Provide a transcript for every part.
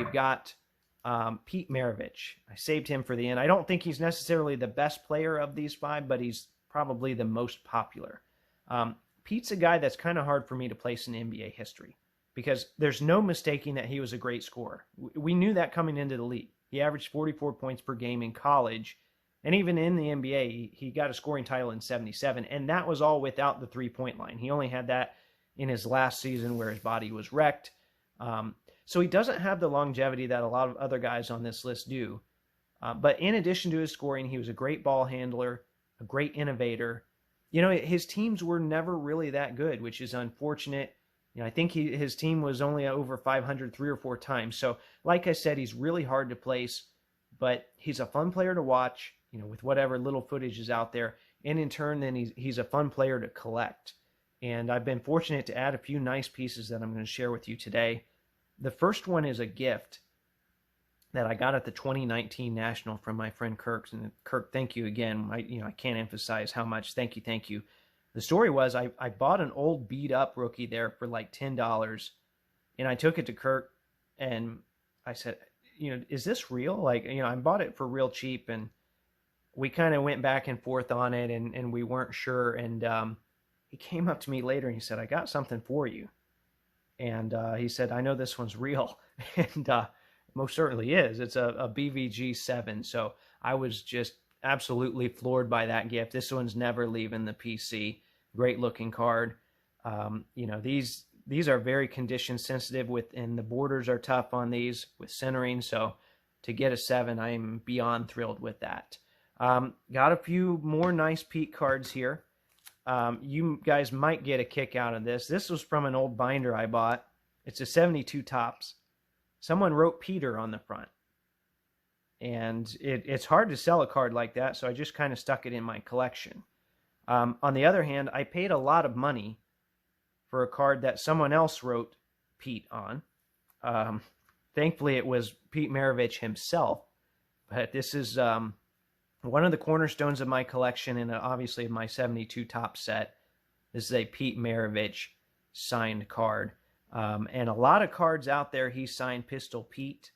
we've got Pete Maravich. I saved him for the end. I don't think he's necessarily the best player of these five, but he's probably the most popular. Pete's a guy that's kind of hard for me to place in NBA history because there's no mistaking that he was a great scorer. We knew that coming into the league. He averaged 44 points per game in college, and even in the NBA, he got a scoring title in 77, and that was all without the three-point line. He only had that in his last season where his body was wrecked. So he doesn't have the longevity that a lot of other guys on this list do. But in addition to his scoring, he was a great ball handler, a great innovator. You know, his teams were never really that good, which is unfortunate. You know, I think his team was only over 500 3 or 4 times. So, like I said, he's really hard to place, but he's a fun player to watch, you know, with whatever little footage is out there. And in turn, then he's a fun player to collect. And I've been fortunate to add a few nice pieces that I'm going to share with you today. The first one is a gift that I got at the 2019 National from my friend Kirk. And Kirk, thank you again. I can't emphasize how much thank you. The story was I bought an old beat up rookie there for like $10, and I took it to Kirk and I said, you know, is this real? Like, you know, I bought it for real cheap, and we kind of went back and forth on it, and we weren't sure. And he came up to me later and he said, I got something for you. And he said, I know this one's real. And most certainly is. It's a BVG 7. So I was just absolutely floored by that gift. This one's never leaving the PC. Great looking card. You know, these are very condition sensitive and the borders are tough on these with centering. So to get a 7, I'm beyond thrilled with that. Got a few more nice Pete cards here. You guys might get a kick out of this. This was from an old binder I bought. It's a 72 Topps. Someone wrote Peter on the front. And it's hard to sell a card like that, so I just kind of stuck it in my collection. On the other hand, I paid a lot of money for a card that someone else wrote Pete on. Thankfully, it was Pete Maravich himself. But this is one of the cornerstones of my collection and obviously of my 72 Topps set. This is a Pete Maravich signed card. And a lot of cards out there, he signed Pistol Pete,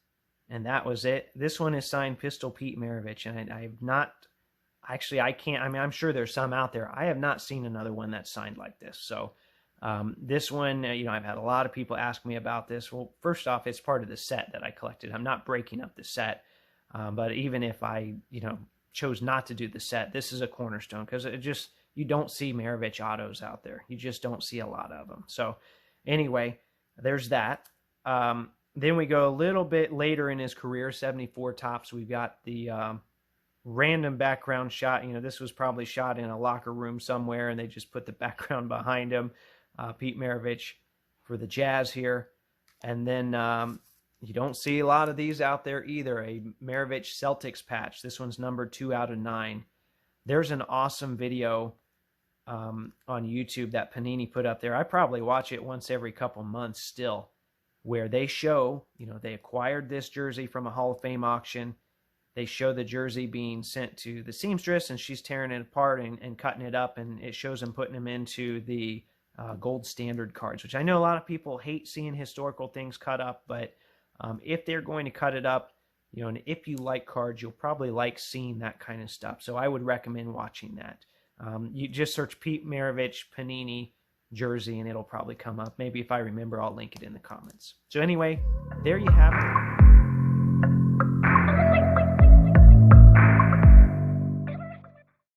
and that was it. This one is signed Pistol Pete Maravich, and I have not, actually, I can't, I mean, I'm sure there's some out there. I have not seen another one that's signed like this. So this one, you know, I've had a lot of people ask me about this. Well, first off, it's part of the set that I collected. I'm not breaking up the set, but even if I, you know, chose not to do the set, this is a cornerstone because it just, you don't see Maravich autos out there. You just don't see a lot of them. So anyway, there's that. Then we go a little bit later in his career, 74 Topps. We've got the random background shot. You know, this was probably shot in a locker room somewhere, and they just put the background behind him. Pete Maravich for the Jazz here. And then you don't see a lot of these out there either. A Maravich Celtics patch. This one's numbered 2 out of 9. There's an awesome video on YouTube that Panini put up there. I probably watch it once every couple months still, where they show, you know, they acquired this jersey from a Hall of Fame auction. They show the jersey being sent to the seamstress, and she's tearing it apart and cutting it up, and it shows them putting them into the gold standard cards, which I know a lot of people hate seeing historical things cut up, but if they're going to cut it up, you know, and if you like cards, you'll probably like seeing that kind of stuff. So I would recommend watching that. You just search Pete Maravich Panini jersey, and it'll probably come up. Maybe if I remember, I'll link it in the comments. So anyway, there you have it.